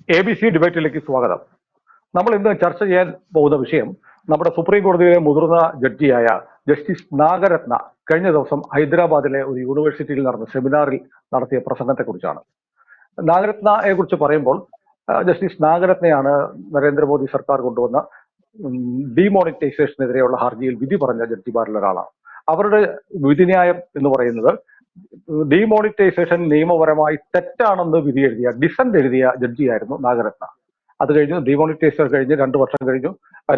ABC ഡിബേറ്റിലേക്ക് സ്വാഗതം. നമ്മൾ ഇന്ന് ചർച്ച ചെയ്യാൻ പോകുന്ന വിഷയം നമ്മുടെ സുപ്രീം കോടതിയിലെ മുതിർന്ന ജഡ്ജിയായ ജസ്റ്റിസ് നാഗരത്ന കഴിഞ്ഞ ദിവസം ഹൈദരാബാദിലെ ഒരു യൂണിവേഴ്സിറ്റിയിൽ നടന്ന സെമിനാറിൽ നടത്തിയ പ്രസംഗത്തെക്കുറിച്ചാണ്. നാഗരത്നയെ കുറിച്ച് പറയുമ്പോൾ ജസ്റ്റിസ് നാഗരത്നയാണ് നരേന്ദ്രമോദി സർക്കാർ കൊണ്ടുവന്ന ഡിമോണിറ്റൈസേഷനെതിരെയുള്ള ഹർജിയിൽ വിധി പറഞ്ഞ ജഡ്ജിമാരിൽ ഒരാളാണ്. അവരുടെ വിധിന്യായം എന്ന് പറയുന്നത് ഡിമോണിറ്റൈസേഷൻ നിയമപരമായി തെറ്റാണെന്ന് വിധി എഴുതിയ ഡിസന്റ് എഴുതിയ ജഡ്ജിയായിരുന്നു നാഗരത്ന. അത് കഴിഞ്ഞു ഡിമോണിറ്റൈസേഷൻ കഴിഞ്ഞ് 2 വർഷം കഴിഞ്ഞു,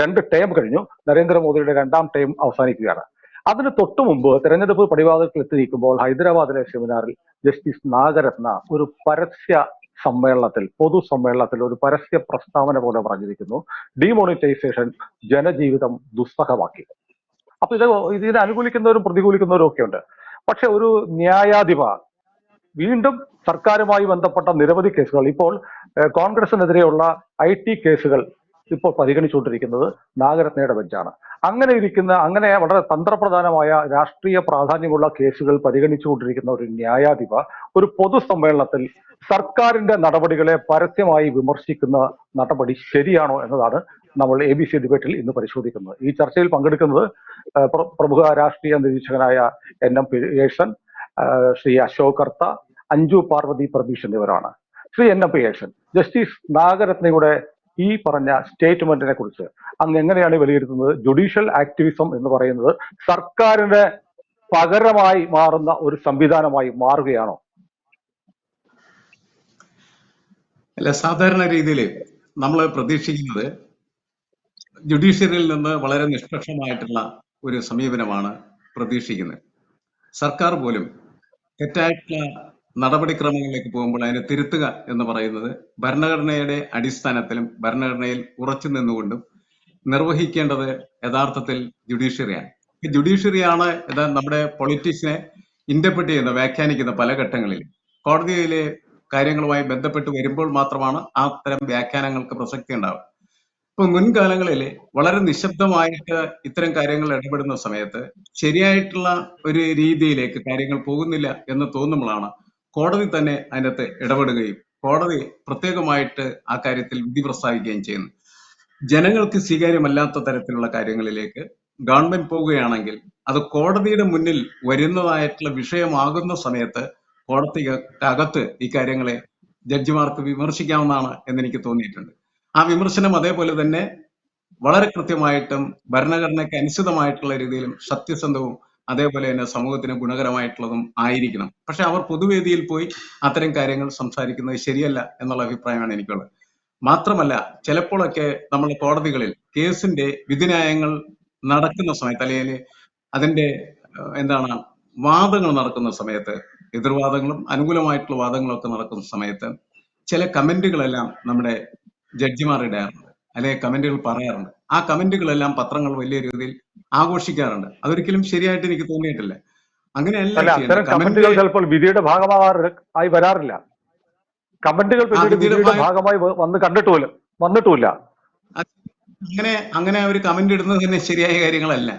2 ടേം കഴിഞ്ഞു. നരേന്ദ്രമോദിയുടെ 2ാം ടേം അവസാനിക്കുകയാണ്. അതിന് തൊട്ടു മുമ്പ് തെരഞ്ഞെടുപ്പ് പടിവാതിൽക്കൽ എത്തി നിൽക്കുമ്പോൾ ഹൈദരാബാദിലെ സെമിനാറിൽ ജസ്റ്റിസ് നാഗരത്ന ഒരു പരസ്യ സമ്മേളനത്തിൽ, പൊതുസമ്മേളനത്തിൽ ഒരു പരസ്യ പ്രസ്താവന പോലെ പറഞ്ഞിരിക്കുന്നു, ഡിമോണിറ്റൈസേഷൻ ജനജീവിതം ദുസ്സഹമാക്കി. അപ്പൊ ഇതിനെ അനുകൂലിക്കുന്നവരും പ്രതികൂലിക്കുന്നവരും ഒക്കെ ഉണ്ട്. പക്ഷെ ഒരു ന്യായാധിപ വീണ്ടും സർക്കാരുമായി ബന്ധപ്പെട്ട നിരവധി കേസുകൾ, ഇപ്പോൾ കോൺഗ്രസിനെതിരെയുള്ള IT കേസുകൾ ഇപ്പോൾ പരിഗണിച്ചുകൊണ്ടിരിക്കുന്നത് നാഗരത്നയുടെ ബെഞ്ചാണ്. അങ്ങനെ വളരെ തന്ത്രപ്രധാനമായ രാഷ്ട്രീയ പ്രാധാന്യമുള്ള കേസുകൾ പരിഗണിച്ചുകൊണ്ടിരിക്കുന്ന ഒരു ന്യായാധിപ ഒരു പൊതുസമ്മേളനത്തിൽ സർക്കാരിന്റെ നടപടികളെ പരസ്യമായി വിമർശിക്കുന്ന നടപടി ശരിയാണോ എന്നതാണ് നമ്മൾ ABC ഡിബേറ്റിൽ ഇന്ന് പരിശോധിക്കുന്നത്. ഈ ചർച്ചയിൽ പങ്കെടുക്കുന്നത് പ്രമുഖ രാഷ്ട്രീയ നിരീക്ഷകനായ NM പിയേഴ്സൺ, ശ്രീ അശോക് കർത്ത, അഞ്ജു പാർവതി പ്രതീഷ് എന്നിവരാണ്. ശ്രീ NM പിയേഴ്സൺ, ജസ്റ്റിസ് നാഗരത്നയുടെ ഈ പറഞ്ഞ സ്റ്റേറ്റ്മെന്റിനെ കുറിച്ച് അങ്ങ് എങ്ങനെയാണ് വിലയിരുത്തുന്നത്? ജുഡീഷ്യൽ ആക്ടിവിസം എന്ന് പറയുന്നത് സർക്കാരിന് പകരമായി മാറുന്ന ഒരു സംവിധാനമായി മാറുകയാണോ? അല്ല, സാധാരണ രീതിയിൽ നമ്മൾ പ്രതീക്ഷിക്കുന്നത് ജുഡീഷ്യറിയിൽ നിന്ന് വളരെ നിഷ്പക്ഷമായിട്ടുള്ള ഒരു സമീപനമാണ് പ്രതീക്ഷിക്കുന്നത്. സർക്കാർ പോലും തെറ്റായിട്ടുള്ള നടപടിക്രമങ്ങളിലേക്ക് പോകുമ്പോൾ അതിനെ തിരുത്തുക എന്ന് പറയുന്നത് ഭരണഘടനയുടെ അടിസ്ഥാനത്തിലും ഭരണഘടനയിൽ ഉറച്ചു നിന്നുകൊണ്ടും നിർവഹിക്കേണ്ടത് യഥാർത്ഥത്തിൽ ജുഡീഷ്യറിയാണ്. ജുഡീഷ്യറിയാണ് നമ്മുടെ പൊളിറ്റിക്സിനെ ഇന്റർപ്രറ്റ് ചെയ്യുന്ന, വ്യാഖ്യാനിക്കുന്ന പല ഘട്ടങ്ങളിൽ. കോടതിയിലെ കാര്യങ്ങളുമായി ബന്ധപ്പെട്ട് വരുമ്പോൾ മാത്രമാണ് അത്തരം വ്യാഖ്യാനങ്ങൾക്ക് പ്രസക്തി ഉണ്ടാവുക. ഇപ്പൊ മുൻകാലങ്ങളിൽ വളരെ നിശബ്ദമായിട്ട് ഇത്തരം കാര്യങ്ങൾ ഇടപെടുന്ന സമയത്ത് ശരിയായിട്ടുള്ള ഒരു രീതിയിലേക്ക് കാര്യങ്ങൾ പോകുന്നില്ല എന്ന് തോന്നുമ്പോഴാണ് കോടതി തന്നെ അതിനകത്ത് ഇടപെടുകയും കോടതി പ്രത്യേകമായിട്ട് ആ കാര്യത്തിൽ വിധി പ്രസ്താവിക്കുകയും ചെയ്യുന്നു. ജനങ്ങൾക്ക് സ്വീകാര്യമല്ലാത്ത തരത്തിലുള്ള കാര്യങ്ങളിലേക്ക് ഗവൺമെന്റ് പോവുകയാണെങ്കിൽ അത് കോടതിയുടെ മുന്നിൽ വരുന്നതായിട്ടുള്ള വിഷയമാകുന്ന സമയത്ത് കോടതിക്കകത്ത് ഈ കാര്യങ്ങളെ ജഡ്ജിമാർക്ക് വിമർശിക്കാവുന്നതാണ് എന്നെനിക്ക് തോന്നിയിട്ടുണ്ട്. ആ വിമർശനം അതേപോലെ തന്നെ വളരെ കൃത്യമായിട്ടും ഭരണഘടനയ്ക്ക് അനുസൃതമായിട്ടുള്ള രീതിയിലും സത്യസന്ധവും അതേപോലെ തന്നെ സമൂഹത്തിന് ഗുണകരമായിട്ടുള്ളതും ആയിരിക്കണം. പക്ഷെ അവർ പൊതുവേദിയിൽ പോയി അത്തരം കാര്യങ്ങൾ സംസാരിക്കുന്നത് ശരിയല്ല എന്നുള്ള അഭിപ്രായമാണ് എനിക്കുള്ളത്. മാത്രമല്ല, ചിലപ്പോഴൊക്കെ നമ്മൾ കോടതികളിൽ കേസിന്റെ വിധിന്യായങ്ങൾ നടക്കുന്ന സമയത്ത്, അല്ലെങ്കിൽ അതിന്റെ വാദങ്ങൾ നടക്കുന്ന സമയത്ത്, എതിർവാദങ്ങളും അനുകൂലമായിട്ടുള്ള വാദങ്ങളും ഒക്കെ നടക്കുന്ന സമയത്ത് ചില കമന്റുകളെല്ലാം നമ്മുടെ ജഡ്ജിമാർ ഇടാറുണ്ട്, അല്ലെങ്കിൽ കമന്റുകൾ പറയാറുണ്ട്. ആ കമന്റുകളെല്ലാം പത്രങ്ങൾ വലിയ രീതിയിൽ ആഘോഷിക്കാറുണ്ട്. അതൊരിക്കലും ശരിയായിട്ട് എനിക്ക് തോന്നിയിട്ടില്ല. അങ്ങനെയല്ല, കമന്റുകൾ ചിലപ്പോൾ വിധിയുടെ ഭാഗമായി വരാറില്ല. കമന്റുകൾ വിധിയുടെ ഭാഗമായി വന്നിട്ടുമില്ല. അങ്ങനെ ഒരു കമന്റ് ഇടുന്നത് തന്നെ ശരിയായ കാര്യങ്ങളല്ല.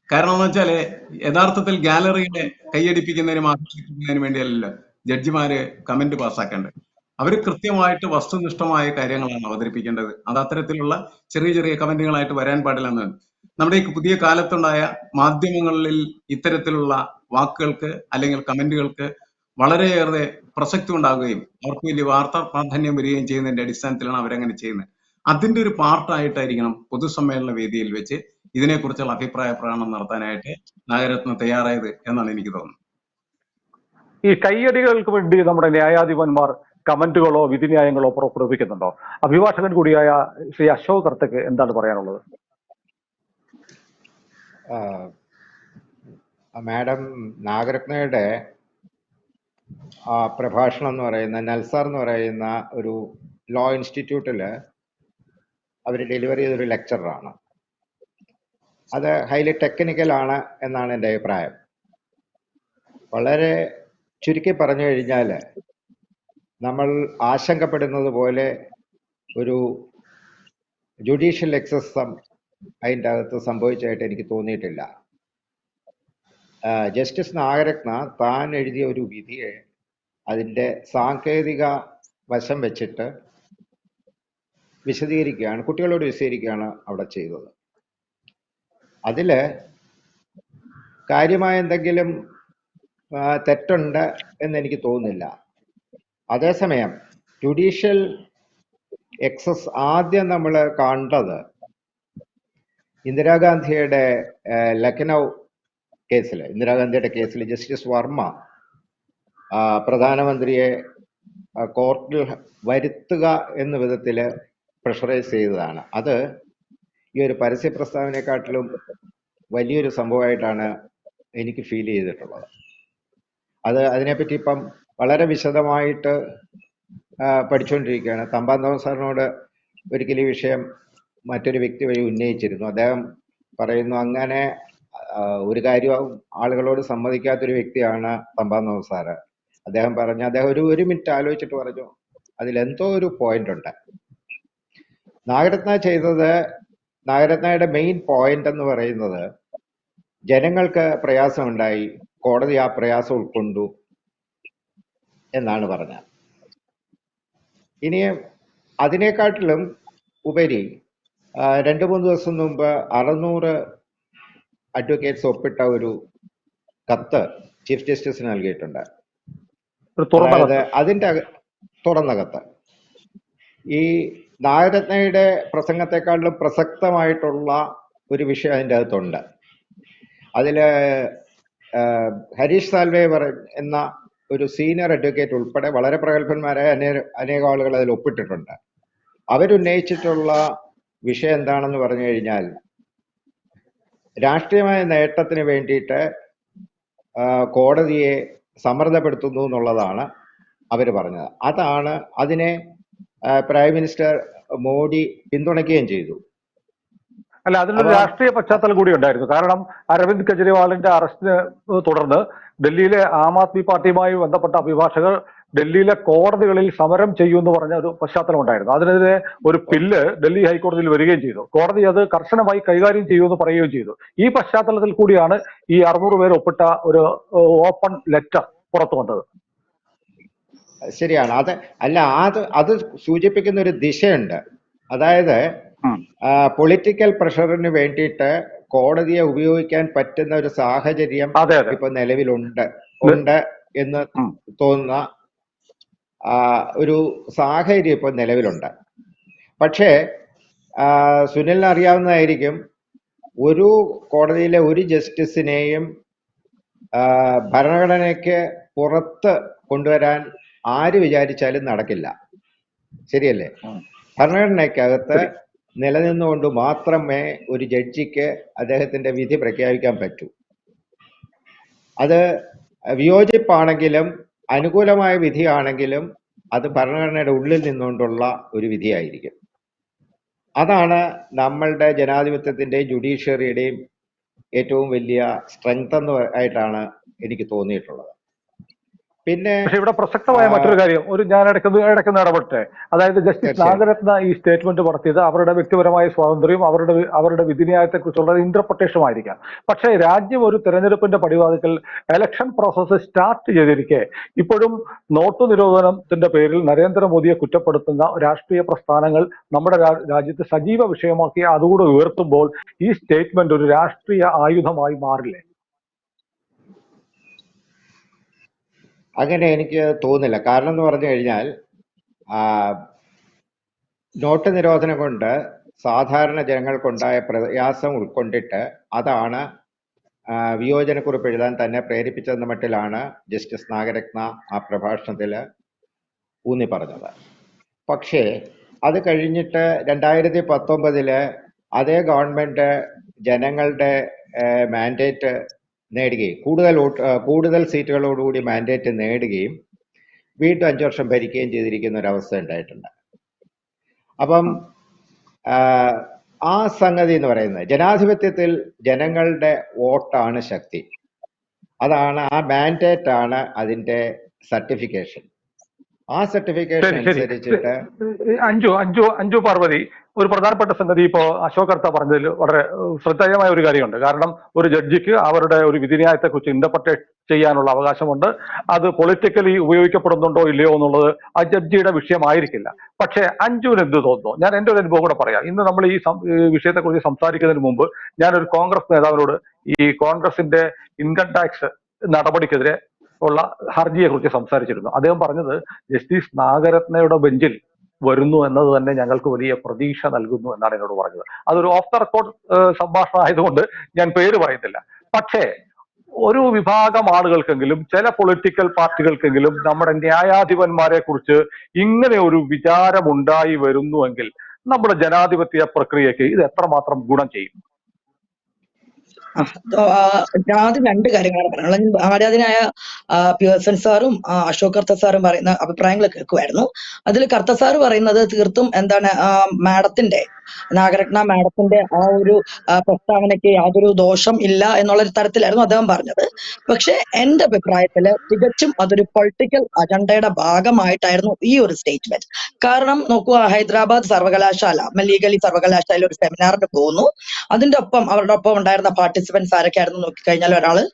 കാരണം എന്ന് വെച്ചാല് യഥാർത്ഥത്തിൽ ഗാലറിയിലെ കൈയടിപ്പിക്കുന്നതിനും ആഘോഷിക്കുന്നതിനും വേണ്ടിയല്ലല്ലോ ജഡ്ജിമാര് കമന്റ് പാസ്സാക്കേണ്ടത്. അവർ കൃത്യമായിട്ട് വസ്തുനിഷ്ഠമായ കാര്യങ്ങളാണ് അവതരിപ്പിക്കേണ്ടത്. അത് അത്തരത്തിലുള്ള ചെറിയ ചെറിയ കമന്റുകളായിട്ട് വരാൻ പാടില്ലെന്ന് നമ്മുടെ ഈ പുതിയ കാലത്തുണ്ടായ മാധ്യമങ്ങളിൽ ഇത്തരത്തിലുള്ള വാക്കുകൾക്ക് അല്ലെങ്കിൽ കമന്റുകൾക്ക് വളരെയേറെ പ്രസക്തി ഉണ്ടാകുകയും അവർക്ക് വലിയ വാർത്താ പ്രാധാന്യം വരികയും ചെയ്യുന്നതിന്റെ അടിസ്ഥാനത്തിലാണ് അവരങ്ങനെ ചെയ്യുന്നത്. അതിന്റെ ഒരു പാർട്ടായിട്ടായിരിക്കണം പൊതുസമ്മേളന വേദിയിൽ വെച്ച് ഇതിനെക്കുറിച്ചുള്ള അഭിപ്രായ പ്രകടനം നടത്താനായിട്ട് നാഗരത്ന തയ്യാറായത് എന്നാണ് എനിക്ക് തോന്നുന്നത്. ഈ കയ്യടികൾക്ക് വേണ്ടി നമ്മുടെ ന്യായാധിപന്മാർ കമന്റുകളോ വിധിന്യായങ്ങളോ പുറപ്പെടുവിക്കുന്നുണ്ടോ? അഭിഭാഷകൻ കൂടിയായ ശ്രീ അശോക് കർത്തയ്ക്ക് എന്താണ് പറയാനുള്ളത്? മാഡം നാഗരത്നയുടെ പ്രഭാഷണം എന്ന് പറയുന്ന നൽസാർ എന്ന് പറയുന്ന ഒരു ലോ ഇൻസ്റ്റിറ്റ്യൂട്ടിൽ അവർ ഡെലിവറി ചെയ്തൊരു ലെക്ചറാണ്. അത് ഹൈലി ടെക്നിക്കലാണ് എന്നാണ് എൻ്റെ അഭിപ്രായം. വളരെ ചുരുക്കി പറഞ്ഞു കഴിഞ്ഞാൽ നമ്മൾ ആശങ്കപ്പെടുന്നത് പോലെ ഒരു ജുഡീഷ്യൽ എക്സസം അതിൻ്റെ അകത്ത് സംഭവിച്ചതായിട്ട് എനിക്ക് തോന്നിയിട്ടില്ല. ജസ്റ്റിസ് നാഗരത്ന താൻ എഴുതിയ ഒരു വിധിയെ അതിൻ്റെ സാങ്കേതിക വശം വെച്ചിട്ട് വിശദീകരിക്കുകയാണ്, കുട്ടികളോട് വിശദീകരിക്കുകയാണ് അവിടെ ചെയ്തത്. അതില് കാര്യമായ എന്തെങ്കിലും തെറ്റുണ്ട് എന്ന് എനിക്ക് തോന്നുന്നില്ല. അതേസമയം ജുഡീഷ്യൽ എക്സസ് ആദ്യം നമ്മൾ കണ്ടത് ഇന്ദിരാഗാന്ധിയുടെ ലക്നൗ കേസിൽ, ഇന്ദിരാഗാന്ധിയുടെ കേസിൽ ജസ്റ്റിസ് വർമ്മ പ്രധാനമന്ത്രിയെ കോർട്ടിൽ വരുത്തുക എന്ന വിധത്തിൽ പ്രഷറൈസ് ചെയ്തതാണ്. അത് ഈ ഒരു പരസ്യ പ്രസ്താവനയെക്കാട്ടിലും വലിയൊരു സംഭവമായിട്ടാണ് എനിക്ക് ഫീൽ ചെയ്തിട്ടുള്ളത്. അതിനെപ്പറ്റി ഇപ്പം വളരെ വിശദമായിട്ട് പഠിച്ചുകൊണ്ടിരിക്കുകയാണ്. തമ്പാൻ തോമസ് സാറിനോട് ഒരിക്കലും ഈ വിഷയം മറ്റൊരു വ്യക്തി വഴി ഉന്നയിച്ചിരുന്നു. അദ്ദേഹം പറയുന്നു, അങ്ങനെ ഒരു കാര്യം ആളുകളോട് സമ്മതിക്കാത്തൊരു വ്യക്തിയാണ് തമ്പാൻ തോമസ് സാറ്. അദ്ദേഹം ഒരു മിനിറ്റ് ആലോചിച്ചിട്ട് പറഞ്ഞു, അതിലെന്തോ ഒരു പോയിന്റ് ഉണ്ട്. നാഗരത്നയുടെ മെയിൻ പോയിന്റ് എന്ന് പറയുന്നത് ജനങ്ങൾക്ക് പ്രയാസമുണ്ടായി, കോടതി ആ പ്രയാസം ഉൾക്കൊണ്ടു എന്നാണ് പറഞ്ഞത്. ഇനി അതിനെക്കാട്ടിലും ഉപരി 2-3 ദിവസം മുമ്പ് 600 അഡ്വക്കേറ്റ്സ് ഒപ്പിട്ട ഒരു കത്ത് ചീഫ് ജസ്റ്റിസിന് നൽകിയിട്ടുണ്ട്. അതായത് അതിന്റെ തുറന്ന കത്ത് ഈ നാഗരത്നയുടെ പ്രസംഗത്തെക്കാളും പ്രസക്തമായിട്ടുള്ള ഒരു വിഷയം അതിൻ്റെ അകത്തുണ്ട്. അതില് ഹരീഷ് സാൽവെ എന്ന ഒരു സീനിയർ അഡ്വക്കേറ്റ് ഉൾപ്പെടെ വളരെ പ്രഗത്ഭന്മാരായ അനേക ആളുകൾ അതിൽ ഒപ്പിട്ടിട്ടുണ്ട്. അവരുന്നയിച്ചിട്ടുള്ള വിഷയം എന്താണെന്ന് പറഞ്ഞു കഴിഞ്ഞാൽ, രാഷ്ട്രീയമായ നേട്ടത്തിന് വേണ്ടിയിട്ട് കോടതിയെ സമ്മർദ്ദപ്പെടുത്തുന്നു എന്നുള്ളതാണ് അവർ പറഞ്ഞത്. അതിനെ പ്രൈം മിനിസ്റ്റർ മോഡി പിന്തുണയ്ക്കുകയും ചെയ്തു. അല്ല, അതിനൊരു രാഷ്ട്രീയ പശ്ചാത്തലം കൂടി ഉണ്ടായിരുന്നു. കാരണം അരവിന്ദ് കെജ്രിവാളിന്റെ അറസ്റ്റിനെ തുടർന്ന് ഡൽഹിയിലെ ആം ആദ്മി പാർട്ടിയുമായി ബന്ധപ്പെട്ട അഭിഭാഷകർ ഡൽഹിയിലെ കോടതികളിൽ സമരം ചെയ്യുമെന്ന് പറഞ്ഞ ഒരു പശ്ചാത്തലം ഉണ്ടായിരുന്നു. അതിനെതിരെ ഒരു ബില്ല് ഡൽഹി ഹൈക്കോടതിയിൽ വരികയും ചെയ്തു. കോടതി അത് കർശനമായി കൈകാര്യം ചെയ്യുമെന്ന് പറയുകയും ചെയ്തു. ഈ പശ്ചാത്തലത്തിൽ കൂടിയാണ് ഈ 600 പേർ ഒപ്പിട്ട ഒരു ഓപ്പൺ ലെറ്റർ പുറത്തു വന്നത്. ശരിയാണ്. അത് സൂചിപ്പിക്കുന്ന ഒരു ദിശയുണ്ട്. അതായത് പൊളിറ്റിക്കൽ പ്രഷറിന് വേണ്ടിയിട്ട് കോടതിയെ ഉപയോഗിക്കാൻ പറ്റുന്ന ഒരു സാഹചര്യം ഇപ്പൊ നിലവിലുണ്ട് എന്ന് തോന്നുന്ന ഒരു സാഹചര്യം ഇപ്പൊ നിലവിലുണ്ട്. പക്ഷേ സുനിലിന് അറിയാവുന്നതായിരിക്കും, ഒരു കോടതിയിലെ ഒരു ജസ്റ്റിസിനെയും ഭരണഘടനയ്ക്ക് പുറത്ത് കൊണ്ടുവരാൻ ആര് വിചാരിച്ചാലും നടക്കില്ല. ശരിയല്ലേ? ഭരണഘടനയ്ക്കകത്ത് നിലനിന്നുകൊണ്ട് മാത്രമേ ഒരു ജഡ്ജിക്ക് അദ്ദേഹത്തിന്റെ വിധി പ്രഖ്യാപിക്കാൻ പറ്റൂ. അത് വിയോജിപ്പാണെങ്കിലും അനുകൂലമായ വിധിയാണെങ്കിലും അത് ഭരണഘടനയുടെ ഉള്ളിൽ നിന്നുകൊണ്ടുള്ള ഒരു വിധിയായിരിക്കും. അതാണ് നമ്മളുടെ ജനാധിപത്യത്തിന്റെയും ജുഡീഷ്യറിയുടെയും ഏറ്റവും വലിയ സ്ട്രെങ്ത് ആയിട്ടാണ് എനിക്ക് തോന്നിയിട്ടുള്ളത്. പിന്നെ പക്ഷെ ഇവിടെ പ്രസക്തമായ മറ്റൊരു കാര്യം, ഞാൻ ഇടയ്ക്കുന്ന ഇടപെട്ടെ. അതായത് ജസ്റ്റിസ് നാഗരത്ന ഈ സ്റ്റേറ്റ്മെന്റ് നടത്തിയത് അവരുടെ വ്യക്തിപരമായ സ്വാതന്ത്ര്യവും അവരുടെ വിധിന്യായത്തെക്കുറിച്ചുള്ള ഇന്റർപ്രിട്ടേഷനും ആയിരിക്കാം. പക്ഷേ രാജ്യം ഒരു തെരഞ്ഞെടുപ്പിന്റെ പടിവാതിക്കൽ ഇലക്ഷൻ പ്രോസസ്സ് സ്റ്റാർട്ട് ചെയ്തിരിക്കെ ഇപ്പോഴും നോട്ടു നിരോധനത്തിന്റെ പേരിൽ നരേന്ദ്രമോദിയെ കുറ്റപ്പെടുത്തുന്ന രാഷ്ട്രീയ പ്രസ്ഥാനങ്ങൾ നമ്മുടെ രാജ്യത്ത് സജീവ വിഷയമാക്കി അതുകൂടെ ഉയർത്തുമ്പോൾ ഈ സ്റ്റേറ്റ്മെന്റ് ഒരു രാഷ്ട്രീയ ആയുധമായി മാറില്ലേ? അങ്ങനെ എനിക്ക് തോന്നുന്നില്ല. കാരണം എന്ന് പറഞ്ഞു കഴിഞ്ഞാൽ നോട്ട് നിരോധനം കൊണ്ട് സാധാരണ ജനങ്ങൾക്കുണ്ടായ പ്രയാസം ഉൾക്കൊണ്ടിട്ട് അതാണ് വിയോജനക്കുറിപ്പ് എഴുതാൻ തന്നെ പ്രേരിപ്പിച്ചതെന്ന മട്ടിലാണ് ജസ്റ്റിസ് നാഗരത്ന ആ പ്രഭാഷണത്തിൽ ഊന്നി പറഞ്ഞത്. പക്ഷേ അത് കഴിഞ്ഞിട്ട് 2019 അതേ ഗവൺമെന്റ് ജനങ്ങളുടെ മാൻഡേറ്റ് നേടുകയും കൂടുതൽ സീറ്റുകളോടുകൂടി മാൻഡേറ്റ് നേടുകയും വീണ്ടും 5 വർഷം ഭരിക്കുകയും ചെയ്തിരിക്കുന്ന ഒരവസ്ഥ ഉണ്ടായിട്ടുണ്ട്. അപ്പം ആ സംഗതി എന്ന് പറയുന്നത് ജനാധിപത്യത്തിൽ ജനങ്ങളുടെ വോട്ടാണ് ശക്തി. അതാണ്, ആ മാൻഡേറ്റ് ആണ് അതിൻ്റെ സർട്ടിഫിക്കേഷൻ. ആ സർട്ടിഫിക്കേഷൻ ശരി ശരി അനുസരിച്ചിട്ട് അഞ്ജു അഞ്ജു അഞ്ജു പാർവതി, ഒരു പ്രധാനപ്പെട്ട സംഗതി ഇപ്പോ അശോക് കർത്ത പറഞ്ഞതിൽ വളരെ ശ്രദ്ധേയമായ ഒരു കാര്യമുണ്ട്. കാരണം ഒരു ജഡ്ജിക്ക് അവരുടെ ഒരു വിധിന്യായത്തെ കുറിച്ച് ഇന്റർപ്രറ്റേറ്റ് ചെയ്യാനുള്ള അവകാശമുണ്ട്. അത് പൊളിറ്റിക്കലി ഉപയോഗിക്കപ്പെടുന്നുണ്ടോ ഇല്ലയോ എന്നുള്ളത് ആ ജഡ്ജിയുടെ വിഷയമായിരിക്കില്ല. പക്ഷേ അഞ്ജുവിന് എന്ത് തോന്നുന്നു? ഞാൻ എന്റെ ഒരു അനുഭവം കൂടെ പറയാം. ഇന്ന് നമ്മൾ ഈ വിഷയത്തെക്കുറിച്ച് സംസാരിക്കുന്നതിന് മുമ്പ് ഞാനൊരു കോൺഗ്രസ് നേതാവിനോട് ഈ കോൺഗ്രസിന്റെ ഇൻകം ടാക്സ് നടപടിക്കെതിരെ ഉള്ള ഹർജിയെ കുറിച്ച് സംസാരിച്ചിരുന്നു. അദ്ദേഹം പറഞ്ഞത് ജസ്റ്റിസ് നാഗരത്നയുടെ ബെഞ്ചിൽ വരുന്നു എന്നത് തന്നെ ഞങ്ങൾക്ക് വലിയ പ്രതീക്ഷ നൽകുന്നു എന്നാണ് എന്നോട് പറഞ്ഞത്. അതൊരു ഓഫ് ദ റെക്കോർഡ് സംഭാഷണം ആയതുകൊണ്ട് ഞാൻ പേര് പറയുന്നില്ല. പക്ഷേ ഒരു വിഭാഗം ആളുകൾക്കെങ്കിലും ചില പൊളിറ്റിക്കൽ പാർട്ടികൾക്കെങ്കിലും നമ്മുടെ ന്യായാധിപന്മാരെ കുറിച്ച് ഇങ്ങനെ ഒരു വിചാരമുണ്ടായി വരുന്നുവെങ്കിൽ നമ്മുടെ ജനാധിപത്യ പ്രക്രിയക്ക് ഇത് എത്രമാത്രം ഗുണം ചെയ്യും? ആദ്യം രണ്ട് കാര്യങ്ങളാണ് പറയാനുള്ളത്. ആരാധനായ പിയേഴ്സൺ സാറും അശോക് കർത്ത സാറും പറയുന്ന അഭിപ്രായങ്ങൾ കേൾക്കുമായിരുന്നു. അതിൽ കർത്ത സാറ് പറയുന്നത് തീർത്തും എന്താണ്, മാഡത്തിന്റെ നാഗരത്ന മാഡത്തിന്റെ ആ ഒരു പ്രസ്താവനയ്ക്ക് യാതൊരു ദോഷം ഇല്ല എന്നുള്ള തരത്തിലായിരുന്നു അദ്ദേഹം പറഞ്ഞത്. പക്ഷെ എന്റെ അഭിപ്രായത്തില് തികച്ചും അതൊരു പൊളിറ്റിക്കൽ അജണ്ടയുടെ ഭാഗമായിട്ടായിരുന്നു ഈ ഒരു സ്റ്റേറ്റ്മെന്റ്. കാരണം നോക്കുക, ഹൈദരാബാദ് സർവകലാശാല ലീഗലി സർവകലാശാല ഒരു സെമിനാറിന് പോകുന്നു. അതിന്റെ ഒപ്പം അവരുടെ ഒപ്പം ഉണ്ടായിരുന്ന പാർട്ടിസിപ്പൻസ് ആരൊക്കെയായിരുന്നു നോക്കിക്കഴിഞ്ഞാൽ ഒരാള്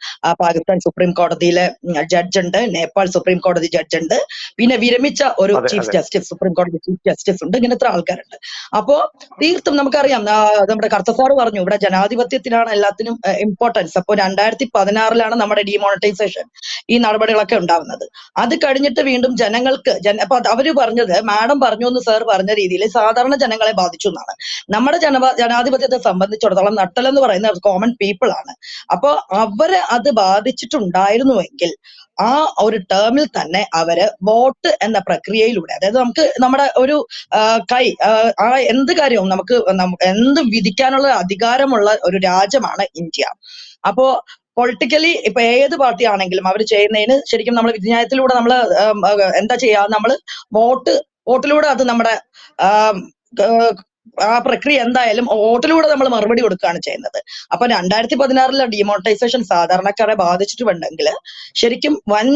പാകിസ്ഥാൻ സുപ്രീം കോടതിയിലെ ജഡ്ജ് ഉണ്ട്, നേപ്പാൾ സുപ്രീം കോടതി ജഡ്ജ് ഉണ്ട്, പിന്നെ വിരമിച്ച ഒരു ചീഫ് ജസ്റ്റിസ്, സുപ്രീം കോടതി ചീഫ് ജസ്റ്റിസ് ഉണ്ട്. ഇങ്ങനത്തെ ആൾക്കാരുണ്ട്. അപ്പോ തീർത്തും നമുക്കറിയാം, നമ്മുടെ കർത്ത സാറ് പറഞ്ഞു ഇവിടെ ജനാധിപത്യത്തിനാണ് എല്ലാത്തിനും ഇമ്പോർട്ടൻസ്. അപ്പോൾ 2016 നമ്മുടെ ഡിമോണിറ്റൈസേഷൻ ഈ നടപടികളൊക്കെ ഉണ്ടാവുന്നത്. അത് കഴിഞ്ഞിട്ട് വീണ്ടും ജനങ്ങൾക്ക് അപ്പൊ അവര് പറഞ്ഞത്, മാഡം പറഞ്ഞു എന്ന് സാർ പറഞ്ഞ രീതിയിൽ സാധാരണ ജനങ്ങളെ ബാധിച്ചു എന്നാണ്. നമ്മുടെ ജനാധിപത്യത്തെ സംബന്ധിച്ചിടത്തോളം നട്ടലെന്ന് പറയുന്ന കോമൺ പീപ്പിൾ ആണ്. അപ്പൊ അവരെ അത് ബാധിച്ചിട്ടുണ്ടായിരുന്നുവെങ്കിൽ ആ ഒരു ടേമിൽ തന്നെ അവര് വോട്ട് എന്ന പ്രക്രിയയിലൂടെ, അതായത് നമുക്ക് നമ്മുടെ ഒരു ആ എന്ത് കാര്യവും നമുക്ക് എന്ത് വിധിക്കാനുള്ള അധികാരമുള്ള ഒരു രാജ്യമാണ് ഇന്ത്യ. അപ്പോ പൊളിറ്റിക്കലി ഇപ്പൊ ഏത് പാർട്ടി ആണെങ്കിലും അവർ ചെയ്യുന്നതിന് ശരിക്കും നമ്മൾ വിധിന്യായത്തിലൂടെ നമ്മൾ എന്താ ചെയ്യാ, നമ്മൾ വോട്ടിലൂടെ അത് നമ്മുടെ ആ പ്രക്രിയ എന്തായാലും വോട്ടിലൂടെ നമ്മൾ മറുപടി കൊടുക്കുകയാണ് ചെയ്യുന്നത്. അപ്പൊ 2016 ഡിമോണിറ്റൈസേഷൻ സാധാരണക്കാരെ ബാധിച്ചിട്ടുണ്ടെങ്കിൽ ശരിക്കും വൻ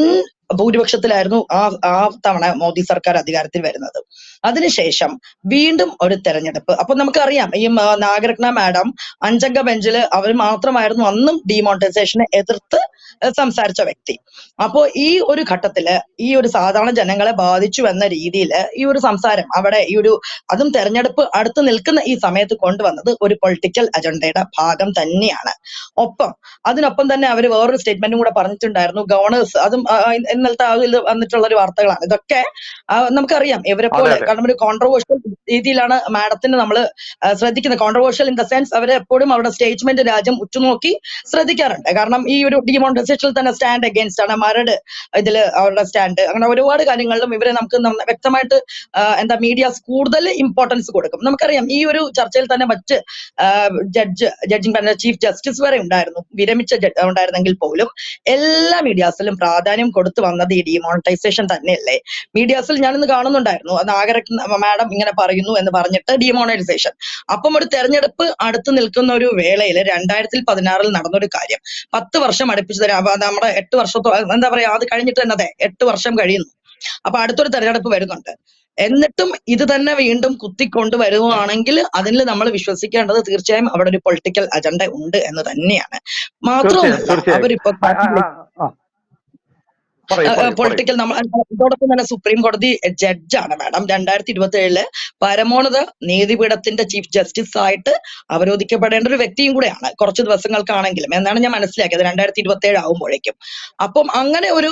ഭൂരിപക്ഷത്തിലായിരുന്നു ആ തവണ മോദി സർക്കാർ അധികാരത്തിൽ വരുന്നത്. അതിനുശേഷം വീണ്ടും ഒരു തെരഞ്ഞെടുപ്പ്. അപ്പൊ നമുക്കറിയാം, ഈ നാഗരത്ന മാഡം 5 അംഗ ബെഞ്ചില് അവർ മാത്രമായിരുന്നു അന്നും ഡിമോണിറ്റൈസേഷനെ എതിർത്ത് സംസാരിച്ച വ്യക്തി. അപ്പോ ഈ ഒരു ഘട്ടത്തില് ഈ ഒരു സാധാരണ ജനങ്ങളെ ബാധിച്ചു എന്ന രീതിയിൽ ഈ ഒരു സംസാരം അവിടെ ഈ ഒരു അതും തെരഞ്ഞെടുപ്പ് അടുത്ത് നിൽക്കുന്ന ഈ സമയത്ത് കൊണ്ടുവന്നത് ഒരു പൊളിറ്റിക്കൽ അജണ്ടയുടെ ഭാഗം തന്നെയാണ്. അതിനൊപ്പം തന്നെ അവർ വേറൊരു സ്റ്റേറ്റ്മെന്റും കൂടെ പറഞ്ഞിട്ടുണ്ടായിരുന്നു. ഗവർണേഴ്സ്, അതും ഇന്നലത്തെ അതിൽ വന്നിട്ടുള്ള ഒരു വാർത്തകളാണ് ഇതൊക്കെ. നമുക്കറിയാം ഇവരെ പോലെ, കാരണം ഒരു കോൺട്രവേഴ്ഷ്യൽ രീതിയിലാണ് മാഡത്തിന് നമ്മൾ ശ്രദ്ധിക്കുന്നത്. കോൺട്രവേഴ്ഷ്യൽ ഇൻ ദ സെൻസ് അവരെ എപ്പോഴും അവരുടെ സ്റ്റേറ്റ്മെന്റ് രാജ്യം ഉറ്റുനോക്കി ശ്രദ്ധിക്കാറുണ്ട്. കാരണം ഈ ഒരു ഡിമോണിറ്റൈസേഷനിൽ തന്നെ സ്റ്റാൻഡ് അഗെയിൻസ്റ്റ് ആണ്, മരട് ഇതില് അവരുടെ സ്റ്റാൻഡ്, അങ്ങനെ ഒരുപാട് കാര്യങ്ങളിലും ഇവരെ നമുക്ക് വ്യക്തമായിട്ട് മീഡിയാസ് കൂടുതൽ ഇമ്പോർട്ടൻസ് കൊടുക്കും. നമുക്കറിയാം ഈ ഒരു ചർച്ചയിൽ തന്നെ മറ്റ് ജഡ്ജിങ് പാനൽ ചീഫ് ജസ്റ്റിസ് വരെ ഉണ്ടായിരുന്നു, വിരമിച്ച ഉണ്ടായിരുന്നെങ്കിൽ പോലും എല്ലാ മീഡിയാസിലും പ്രാധാന്യം കൊടുത്തു വന്നത് ഈ ഡിമോണിറ്റൈസേഷൻ തന്നെയല്ലേ. മീഡിയാസിൽ ഞാനിന്ന് കാണുന്നുണ്ടായിരുന്നു, നാഗരത്ന മാഡം ഇങ്ങനെ പറയുന്നു എന്ന് പറഞ്ഞിട്ട് ഡിമോണിറ്റൈസേഷൻ. അപ്പം ഒരു തെരഞ്ഞെടുപ്പ് അടുത്ത് നിൽക്കുന്ന ഒരു വേളയിൽ 2016 നടന്നൊരു കാര്യം 10 വർഷം അടുപ്പിച്ച് നമ്മുടെ 8 വർഷത്തോളം എന്താ പറയാ, അത് കഴിഞ്ഞിട്ട് തന്നെ 8 വർഷം കഴിയുന്നു. അപ്പൊ അടുത്തൊരു തെരഞ്ഞെടുപ്പ് വരുന്നുണ്ട്. എന്നിട്ടും ഇത് തന്നെ വീണ്ടും കുത്തിക്കൊണ്ട് വരുവാണെങ്കിൽ അതിൽ നമ്മൾ വിശ്വസിക്കേണ്ടത് തീർച്ചയായും അവിടെ ഒരു പൊളിറ്റിക്കൽ അജണ്ട ഉണ്ട് എന്ന് തന്നെയാണ്. മാത്രമല്ല അവരിപ്പോ പൊളിറ്റിക്കൽ ഇതോടൊപ്പം തന്നെ സുപ്രീം കോടതി ജഡ്ജാണ് മാഡം. 2027 പരമോന്നത നീതിപീഠത്തിന്റെ ചീഫ് ജസ്റ്റിസ് ആയിട്ട് അവരോധിക്കപ്പെടേണ്ട ഒരു വ്യക്തിയും കൂടെയാണ്, കുറച്ച് ദിവസങ്ങൾക്കാണെങ്കിലും എന്നാണ് ഞാൻ മനസ്സിലാക്കിയത്, 2027 ആവുമ്പോഴേക്കും. അപ്പം അങ്ങനെ ഒരു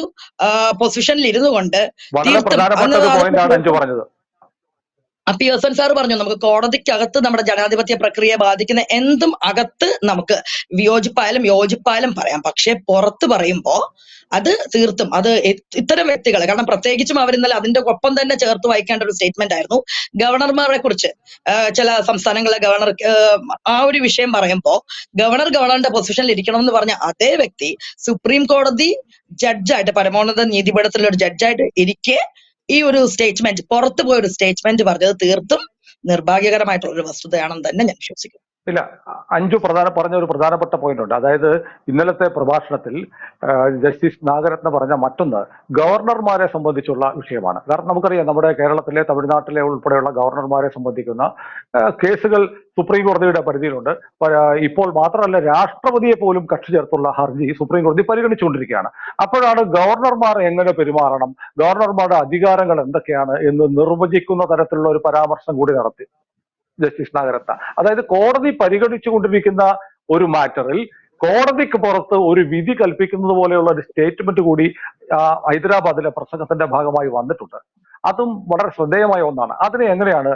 പൊസിഷനിൽ ഇരുന്നു കൊണ്ട് പിയേഴ്സൺ സാർ പറഞ്ഞു, നമുക്ക് കോടതിക്കകത്ത് നമ്മുടെ ജനാധിപത്യ പ്രക്രിയയെ ബാധിക്കുന്ന എന്തും അകത്ത് നമുക്ക് വിയോജിപ്പായാലും യോജിപ്പായാലും പറയാം. പക്ഷെ പുറത്ത് പറയുമ്പോ അത് തീർത്തും അത് ഇത്തരം വ്യക്തികൾ, കാരണം പ്രത്യേകിച്ചും അവർ ഇന്നലെ അതിന്റെ ഒപ്പം തന്നെ ചേർത്ത് വായിക്കേണ്ട ഒരു സ്റ്റേറ്റ്മെന്റ് ആയിരുന്നു ഗവർണർമാരെ കുറിച്ച്. ചില സംസ്ഥാനങ്ങളിലെ ഗവർണർ ആ ഒരു വിഷയം പറയുമ്പോ ഗവർണറുടെ പൊസിഷനിൽ ഇരിക്കണം എന്ന് പറഞ്ഞ അതേ വ്യക്തി സുപ്രീം കോടതി ജഡ്ജായിട്ട്, പരമോന്നത നീതിപീഠത്തിലുള്ള ഒരു ജഡ്ജായിട്ട് ഇരിക്കെ ഈ ഒരു സ്റ്റേറ്റ്മെന്റ്, പുറത്തു പോയ ഒരു സ്റ്റേറ്റ്മെന്റ് പറഞ്ഞത് തീർത്തും നിർഭാഗ്യകരമായിട്ടുള്ള ഒരു വസ്തുതയാണെന്ന് തന്നെ ഞാൻ വിശ്വസിക്കുന്നു. ഇല്ല, അഞ്ചു പറഞ്ഞ ഒരു പ്രധാനപ്പെട്ട പോയിന്റ് ഉണ്ട്. അതായത് ഇന്നലത്തെ പ്രഭാഷണത്തിൽ ജസ്റ്റിസ് നാഗരത്ന പറഞ്ഞ മറ്റൊന്ന് ഗവർണർമാരെ സംബന്ധിച്ചുള്ള വിഷയമാണ്. കാരണം നമുക്കറിയാം, നമ്മുടെ കേരളത്തിലെ, തമിഴ്നാട്ടിലെ ഉൾപ്പെടെയുള്ള ഗവർണർമാരെ സംബന്ധിക്കുന്ന കേസുകൾ സുപ്രീം കോടതിയുടെ പരിധിയിലുണ്ട്. ഇപ്പോൾ മാത്രമല്ല, രാഷ്ട്രപതിയെ പോലും കക്ഷി ചേർത്തുള്ള ഹർജി സുപ്രീം കോടതി പരിഗണിച്ചുകൊണ്ടിരിക്കുകയാണ്. അപ്പോഴാണ് ഗവർണർമാർ എങ്ങനെ പെരുമാറണം, ഗവർണർമാരുടെ അധികാരങ്ങൾ എന്തൊക്കെയാണ് എന്ന് നിർവചിക്കുന്ന തരത്തിലുള്ള ഒരു പരാമർശം കൂടി നടത്തി ജസ്റ്റിസ് നാഗരത്ന. അതായത് കോടതി പരിഗണിച്ചുകൊണ്ടിരിക്കുന്ന ഒരു മാറ്ററിൽ കോടതിക്ക് പുറത്ത് ഒരു വിധി കൽപ്പിക്കുന്നത് പോലെയുള്ള ഒരു സ്റ്റേറ്റ്മെന്റ് കൂടി ഹൈദരാബാദിലെ പ്രസംഗത്തിന്റെ ഭാഗമായി വന്നിട്ടുണ്ട്. അതും വളരെ ശ്രദ്ധേയമായ ഒന്നാണ്. അതിനെ എങ്ങനെയാണ്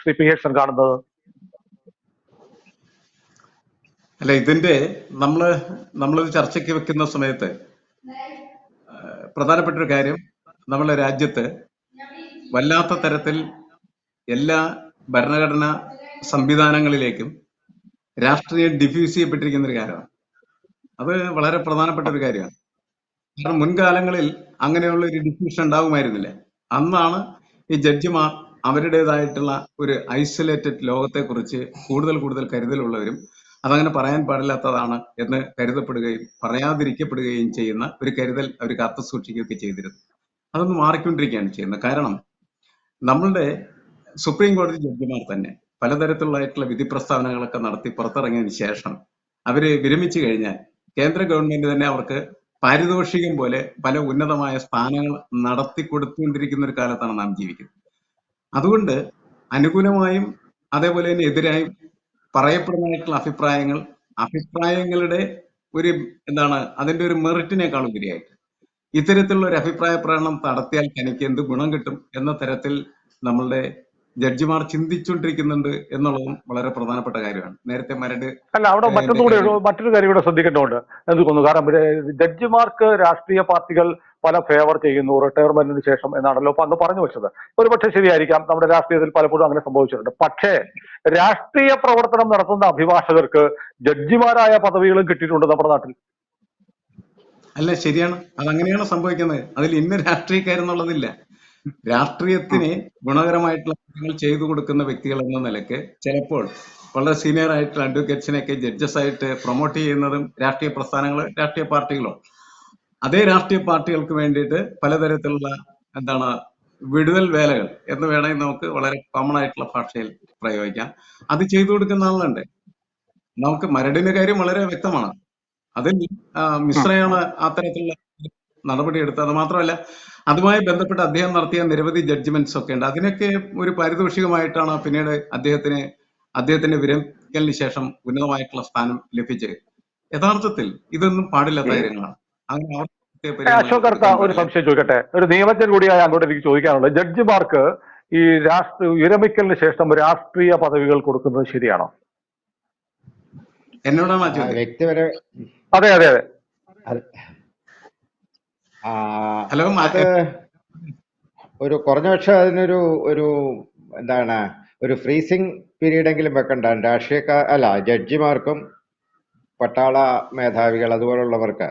ശ്രീ പി ഹേഷൻ കാണുന്നത്? അല്ല, ഇതിന്റെ നമ്മളത് ചർച്ചയ്ക്ക് വെക്കുന്ന സമയത്ത് പ്രധാനപ്പെട്ട ഒരു കാര്യം, നമ്മുടെ രാജ്യത്ത് വല്ലാത്ത തരത്തിൽ എല്ലാ ഭരണഘടനാ സംവിധാനങ്ങളിലേക്കും രാഷ്ട്രീയം ഡിഫ്യൂസ് ചെയ്യപ്പെട്ടിരിക്കുന്ന ഒരു കാര്യമാണ്. അത് വളരെ പ്രധാനപ്പെട്ട ഒരു കാര്യമാണ്. കാരണം മുൻകാലങ്ങളിൽ അങ്ങനെയുള്ള ഒരു ഡിഫ്യൂഷൻ ഉണ്ടാകുമായിരുന്നില്ല. അന്നാണ് ഈ ജഡ്ജിമാർ അവരുടേതായിട്ടുള്ള ഒരു ഐസൊലേറ്റഡ് ലോകത്തെക്കുറിച്ച് കൂടുതൽ കരുതലുള്ളവരും അതങ്ങനെ പറയാൻ പാടില്ലാത്തതാണ് എന്ന് കരുതപ്പെടുകയും പറയാതിരിക്കപ്പെടുകയും ചെയ്യുന്ന ഒരു കരുതൽ അവർ കാത്തു സൂക്ഷിക്കുകയൊക്കെ ചെയ്തിരുന്നു. അതൊന്ന് മാറിക്കൊണ്ടിരിക്കുകയാണ് ചെയ്യുന്നത്. കാരണം നമ്മളുടെ സുപ്രീം കോടതി ജഡ്ജിമാർ തന്നെ പലതരത്തിലുള്ളതായിട്ടുള്ള വിധി പ്രസ്താവനകളൊക്കെ നടത്തി പുറത്തിറങ്ങിയതിന് ശേഷം അവര് വിരമിച്ചു കഴിഞ്ഞാൽ കേന്ദ്ര ഗവൺമെന്റ് തന്നെ അവർക്ക് പാരിതോഷികം പോലെ പല ഉന്നതമായ സ്ഥാനങ്ങൾ നടത്തി കൊടുത്തുകൊണ്ടിരിക്കുന്ന ഒരു കാലത്താണ് നാം ജീവിക്കുന്നത്. അതുകൊണ്ട് അനുകൂലമായും അതേപോലെ തന്നെ എതിരായും പറയപ്പെടുന്നതായിട്ടുള്ള അഭിപ്രായങ്ങളുടെ ഒരു അതിന്റെ ഒരു മെറിറ്റിനേക്കാൾ ഉപരിയായിട്ട് ഇത്തരത്തിലുള്ള ഒരു അഭിപ്രായ പ്രകടനം നടത്തിയാൽ തനിക്ക് എന്ത് ഗുണം കിട്ടും എന്ന തരത്തിൽ നമ്മളുടെ ജഡ്ജിമാർ ചിന്തിച്ചുകൊണ്ടിരിക്കുന്നുണ്ട് എന്നുള്ളതും വളരെ പ്രധാനപ്പെട്ട കാര്യമാണ്. നേരത്തെ അല്ല, അവിടെ മറ്റൊരു കാര്യം കൂടെ ശ്രദ്ധിക്കേണ്ടതുണ്ട് എന്ന് തോന്നുന്നു. കാരണം ജഡ്ജിമാർക്ക് രാഷ്ട്രീയ പാർട്ടികൾ പല ഫേവർ ചെയ്യുന്നു റിട്ടയർമെന്റിന് ശേഷം എന്നാണല്ലോ അന്ന് പറഞ്ഞു വെച്ചത്. ഒരുപക്ഷെ ശരിയായിരിക്കാം, നമ്മുടെ രാഷ്ട്രീയത്തിൽ പലപ്പോഴും അങ്ങനെ സംഭവിച്ചിട്ടുണ്ട്. പക്ഷേ രാഷ്ട്രീയ പ്രവർത്തനം നടത്തുന്ന അഭിഭാഷകർക്ക് ജഡ്ജിമാരായ പദവികളും കിട്ടിയിട്ടുണ്ട് നമ്മുടെ നാട്ടിൽ. അല്ല, ശരിയാണ്, അതങ്ങനെയാണ് സംഭവിക്കുന്നത്. അതിൽ ഇന്ന രാഷ്ട്രീയക്കാരെന്നുള്ളതില്ല. രാഷ്ട്രീയത്തിന് ഗുണകരമായിട്ടുള്ള കാര്യങ്ങൾ ചെയ്തു കൊടുക്കുന്ന വ്യക്തികൾ എന്ന നിലയ്ക്ക് ചിലപ്പോൾ വളരെ സീനിയർ ആയിട്ടുള്ള അഡ്വക്കേറ്റ്സിനെയൊക്കെ ജഡ്ജസ് ആയിട്ട് പ്രൊമോട്ട് ചെയ്യുന്നതും രാഷ്ട്രീയ പാർട്ടികളോ അതേ രാഷ്ട്രീയ പാർട്ടികൾക്ക് വേണ്ടിയിട്ട് പലതരത്തിലുള്ള വിടുതൽ വേലകൾ എന്ന് വേണമെങ്കിൽ നമുക്ക് വളരെ കോമൺ ആയിട്ടുള്ള ഭാഷയിൽ പ്രയോഗിക്കാം. അത് ചെയ്തു കൊടുക്കുന്ന ആളുണ്ട്. നമുക്ക് മരടിന്റെ കാര്യം വളരെ വ്യക്തമാണ്. അതിൽ മിശ്രയാണ് അത്തരത്തിലുള്ള നടപടി എടുത്തത്. അത് മാത്രമല്ല, അതുമായി ബന്ധപ്പെട്ട് അദ്ദേഹം നടത്തിയ നിരവധി ജഡ്ജ്മെന്റ്സ് ഒക്കെ ഉണ്ട്. അതിനൊക്കെ ഒരു പാരിതോഷികമായിട്ടാണ് പിന്നീട് അദ്ദേഹത്തിന്റെ വിരമിക്കലിന് ശേഷം ഉന്നതമായിട്ടുള്ള സ്ഥാനം ലഭിച്ചത്. യഥാർത്ഥത്തിൽ ഇതൊന്നും പാടില്ലാത്ത കാര്യങ്ങളാണ്. അശോക് കർത്ത, ഒരു സംശയം ചോദിക്കട്ടെ, ഒരു നിയമജ്ഞൻ കൂടിയായ അങ്ങോട്ട് എനിക്ക് ചോദിക്കാനുള്ളത്, ജഡ്ജിമാർക്ക് ഈ വിരമിക്കലിന് ശേഷം രാഷ്ട്രീയ പദവികൾ കൊടുക്കുന്നത് ശരിയാണോ? എന്നോടാണ് വ്യക്തിപര അതെ അതെ അതെ ഹലോ, അത് ഒരു കുറഞ്ഞ പക്ഷം അതിനൊരു ഒരു ഫ്രീസിങ് പീരീഡ് എങ്കിലും വെക്കണ്ട. ജഡ്ജിമാർക്കും പട്ടാള മേധാവികൾ അതുപോലുള്ളവർക്ക്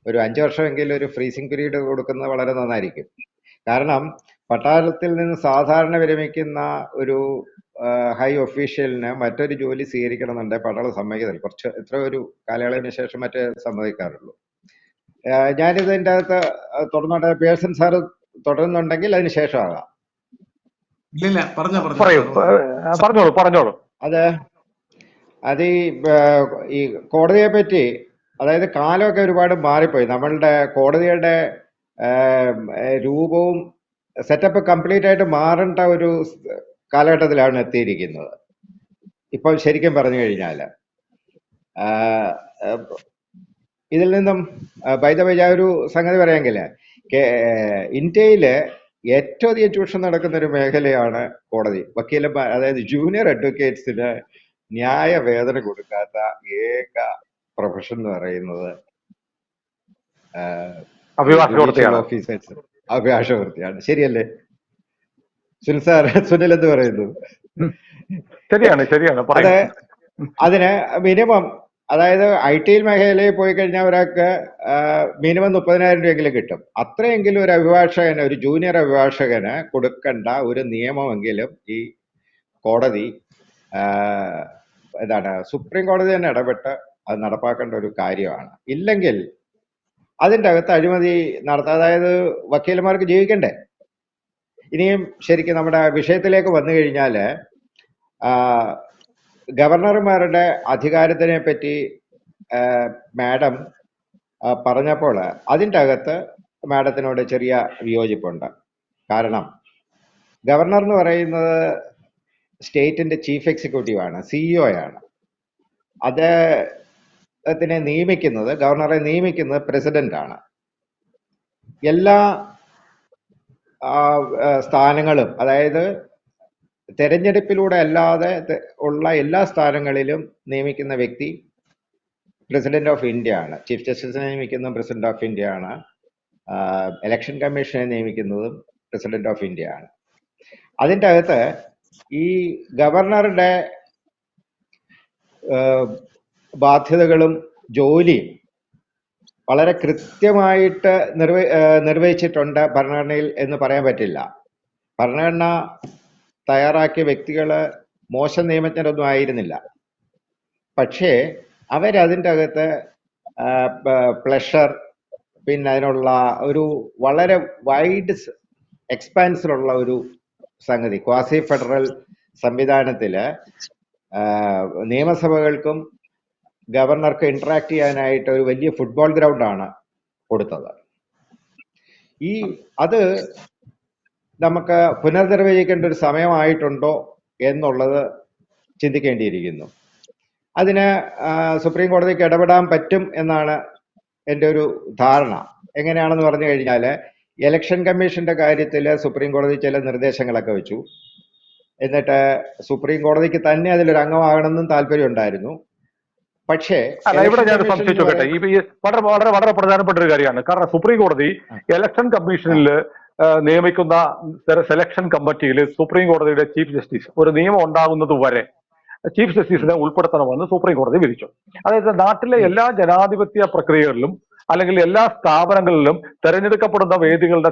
ഒരു 5 വർഷമെങ്കിലും ഒരു ഫ്രീസിങ് പീരീഡ് കൊടുക്കുന്നത് വളരെ നന്നായിരിക്കും. കാരണം പട്ടാളത്തിൽ നിന്ന് സാധാരണ വിരമിക്കുന്ന ഒരു ഹൈ ഒഫീഷ്യലിന് മറ്റൊരു ജോലി സ്വീകരിക്കണമെന്നുണ്ടെങ്കിൽ പട്ടാളം സമ്മതിക്കത്തില്ല. എത്ര ഒരു കാലയളവിന് ശേഷം മറ്റേ സമ്മതിക്കാറുള്ളൂ. ഞാനിതിൻ്റെ അകത്ത് തുടർന്നോട്ടെ, പേഴ്സൺ സാറ് തുടരുന്നുണ്ടെങ്കിൽ അതിന് ശേഷമാകാം. പറഞ്ഞോളൂ. അത് ഈ കോടതിയെ പറ്റി, അതായത് കാലമൊക്കെ ഒരുപാട് മാറിപ്പോയി. നമ്മളുടെ കോടതിയുടെ രൂപവും സെറ്റപ്പ് കംപ്ലീറ്റ് ആയിട്ട് മാറേണ്ട ഒരു കാലഘട്ടത്തിലാണ് എത്തിയിരിക്കുന്നത് ഇപ്പോൾ. ശരിക്കും പറഞ്ഞു കഴിഞ്ഞാൽ ഇതിൽ നിന്നും ഞാൻ ഒരു സംഗതി പറയാമെങ്കിൽ, ഇന്ത്യയില് ഏറ്റവും അധികം ചൂഷണം നടക്കുന്ന ഒരു മേഖലയാണ് കോടതി. വക്കീലന്മാർ, അതായത് ജൂനിയർ അഡ്വക്കേറ്റ്സിന് ന്യായ വേതനം കൊടുക്കാത്ത ഏക പ്രൊഫഷൻ എന്ന് പറയുന്നത് ഓഫീസേഴ്സ്, അഭിഭാഷകവൃത്തിയാണ്. ശരിയല്ലേ സുനിൽ എന്ത് പറയുന്നു? ശരിയാണ്. അതിന് മിനിമം, അതായത് IT മേഖലയിൽ പോയി കഴിഞ്ഞാൽ ഒരാൾക്ക് മിനിമം 30,000 രൂപയെങ്കിലും കിട്ടും. അത്രയെങ്കിലും ഒരു അഭിഭാഷകന്, ഒരു ജൂനിയർ അഭിഭാഷകന് കൊടുക്കേണ്ട ഒരു നിയമമെങ്കിലും ഈ കോടതി സുപ്രീം കോടതി തന്നെ ഇടപെട്ട് അത് നടപ്പാക്കേണ്ട ഒരു കാര്യമാണ്. ഇല്ലെങ്കിൽ അതിൻ്റെ അകത്ത് അഴിമതി നടത്താം. അതായത് വക്കീലന്മാർക്ക് ജീവിക്കണ്ടേ? ഇനിയും ശരിക്കും നമ്മുടെ വിഷയത്തിലേക്ക് വന്നു കഴിഞ്ഞാൽ ഗവർണർമാരുടെ അധികാരത്തിനെ പറ്റി മാഡം പറഞ്ഞപ്പോൾ അതിൻ്റെ അകത്ത് മാഡത്തിനോട് ചെറിയ വിയോജിപ്പുണ്ട്. കാരണം ഗവർണർ എന്ന് പറയുന്നത് സ്റ്റേറ്റിന്റെ ചീഫ് എക്സിക്യൂട്ടീവ് ആണ്, CEO ആണ്. അദ്ദേഹത്തിനെ നിയമിക്കുന്നത്, ഗവർണറെ നിയമിക്കുന്നത് പ്രസിഡന്റ് ആണ്. എല്ലാ സ്ഥാനങ്ങളും, അതായത് തെരഞ്ഞെടുപ്പിലൂടെ അല്ലാതെ ഉള്ള എല്ലാ സ്ഥാനങ്ങളിലും നിയമിക്കുന്ന വ്യക്തി പ്രസിഡന്റ് ഓഫ് ഇന്ത്യ ആണ്. ചീഫ് ജസ്റ്റിസിനെ നിയമിക്കുന്നതും പ്രസിഡന്റ് ഓഫ് ഇന്ത്യ ആണ്. ഇലക്ഷൻ കമ്മീഷനെ നിയമിക്കുന്നതും പ്രസിഡന്റ് ഓഫ് ഇന്ത്യ ആണ്. അതിൻ്റെ അകത്ത് ഈ ഗവർണറുടെ ബാധ്യതകളും ജോലിയും വളരെ കൃത്യമായിട്ട് നിർവഹിച്ചിട്ടുണ്ട് ഭരണഘടനയിൽ എന്ന് പറയാൻ പറ്റില്ല. ഭരണഘടന തയ്യാറാക്കിയ വ്യക്തികൾ മോശം നിയമജ്ഞരൊന്നും ആയിരുന്നില്ല. പക്ഷേ അവരതിൻ്റെ അകത്ത് പ്ലഷർ, പിന്നെ അതിനുള്ള ഒരു വളരെ വൈഡ് എക്സ്പാൻസിലുള്ള ഒരു സംഗതി, ക്വാസി ഫെഡറൽ സംവിധാനത്തിൽ നിയമസഭകൾക്കും ഗവർണർക്ക് ഇന്ററാക്ട് ചെയ്യാനായിട്ട് ഒരു വലിയ ഫുട്ബോൾ ഗ്രൗണ്ടാണ് കൊടുത്തത്. അത് നമുക്ക് പുനർനിർവചിക്കേണ്ട ഒരു സമയമായിട്ടുണ്ടോ എന്നുള്ളത് ചിന്തിക്കേണ്ടിയിരിക്കുന്നു. അതിന് സുപ്രീം കോടതിക്ക് ഇടപെടാൻ പറ്റും എന്നാണ് എൻ്റെ ഒരു ധാരണ. എങ്ങനെയാണെന്ന് പറഞ്ഞു കഴിഞ്ഞാൽ, ഇലക്ഷൻ കമ്മീഷന്റെ കാര്യത്തിൽ സുപ്രീം കോടതി ചില നിർദ്ദേശങ്ങളൊക്കെ വെച്ചു. എന്നിട്ട് സുപ്രീം കോടതിക്ക് തന്നെ അതിലൊരു അംഗമാകണമെന്നും താല്പര്യം ഉണ്ടായിരുന്നു. പക്ഷേ ഇവിടെ ഞാൻ സംശയിച്ചോട്ടെ, ഈ വളരെ വളരെ വളരെ പ്രധാനപ്പെട്ട ഒരു കാര്യമാണ്. കാരണം സുപ്രീം കോടതി ഇലക്ഷൻ കമ്മീഷനിൽ നിയമിക്കുന്ന സെലക്ഷൻ കമ്മിറ്റിയിൽ സുപ്രീം കോടതിയുടെ ചീഫ് ജസ്റ്റിസ് ഒരു നിയമം ഉണ്ടാകുന്നത് വരെ ചീഫ് ജസ്റ്റിസിനെ ഉൾപ്പെടുത്തണമെന്ന് സുപ്രീം കോടതി വിധിച്ചു. അതായത് നാട്ടിലെ എല്ലാ ജനാധിപത്യ പ്രക്രിയകളിലും അല്ലെങ്കിൽ എല്ലാ സ്ഥാപനങ്ങളിലും തെരഞ്ഞെടുക്കപ്പെടുന്ന വേദികളുടെ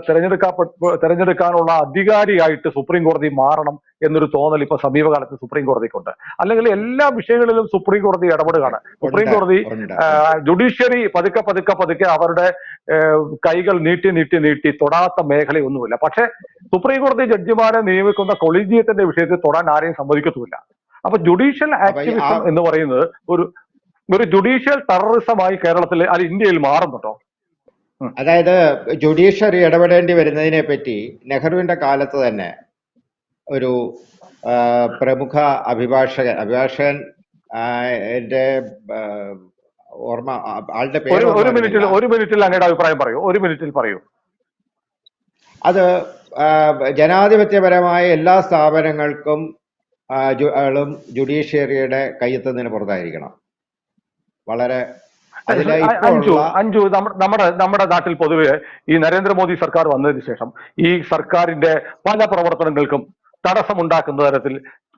തെരഞ്ഞെടുക്കാനുള്ള അധികാരിയായിട്ട് സുപ്രീം കോടതി മാറണം എന്നൊരു തോന്നൽ ഇപ്പൊ സമീപകാലത്ത് സുപ്രീം കോടതിക്കുണ്ട്. അല്ലെങ്കിൽ എല്ലാ വിഷയങ്ങളിലും സുപ്രീം കോടതി ഇടപെടുകയാണ്. സുപ്രീം കോടതി ജുഡീഷ്യറി പതുക്കെ അവരുടെ കൈകൾ നീട്ടി തൊടാത്ത മേഖലയൊന്നുമില്ല. പക്ഷെ സുപ്രീം കോടതി ജഡ്ജിമാരെ നിയമിക്കുന്ന കൊളീജിയത്തിന്റെ വിഷയത്തിൽ തൊടാൻ ആരെയും സമ്മതിക്കത്തുമില്ല. അപ്പൊ ജുഡീഷ്യൽ ആക്ടിവിസം എന്ന് പറയുന്നത് ഒരു ജുഡീഷ്യൽ ടെററിസമായി കേരളത്തിൽ അല്ലെങ്കിൽ ഇന്ത്യയിൽ മാറുന്നുണ്ടോ? അതായത് ജുഡീഷ്യറി ഇടപെടേണ്ടി വരുന്നതിനെ പറ്റി നെഹ്റുവിന്റെ കാലത്ത് തന്നെ ഒരു പ്രമുഖ അഭിഭാഷകൻ എന്റെ ഓർമ്മ, ആളുടെ പേര് ഒരു മിനിറ്റിൽ അങ്ങയുടെ അഭിപ്രായം പറയൂ. ഒരു മിനിറ്റിൽ പറയൂ. അത് ജനാധിപത്യപരമായ എല്ലാ സ്ഥാപനങ്ങൾക്കും ജുഡീഷ്യറിയുടെ കയ്യെത്തുന്നതിന് പുറത്തായിരിക്കണം. വളരെ അഞ്ചു നമ്മുടെ നാട്ടിൽ പൊതുവെ ഈ നരേന്ദ്രമോദി സർക്കാർ വന്നതിന് ശേഷം ഈ സർക്കാരിന്റെ പല പ്രവർത്തനങ്ങൾക്കും തടസ്സമുണ്ടാക്കുന്ന തരത്തിൽ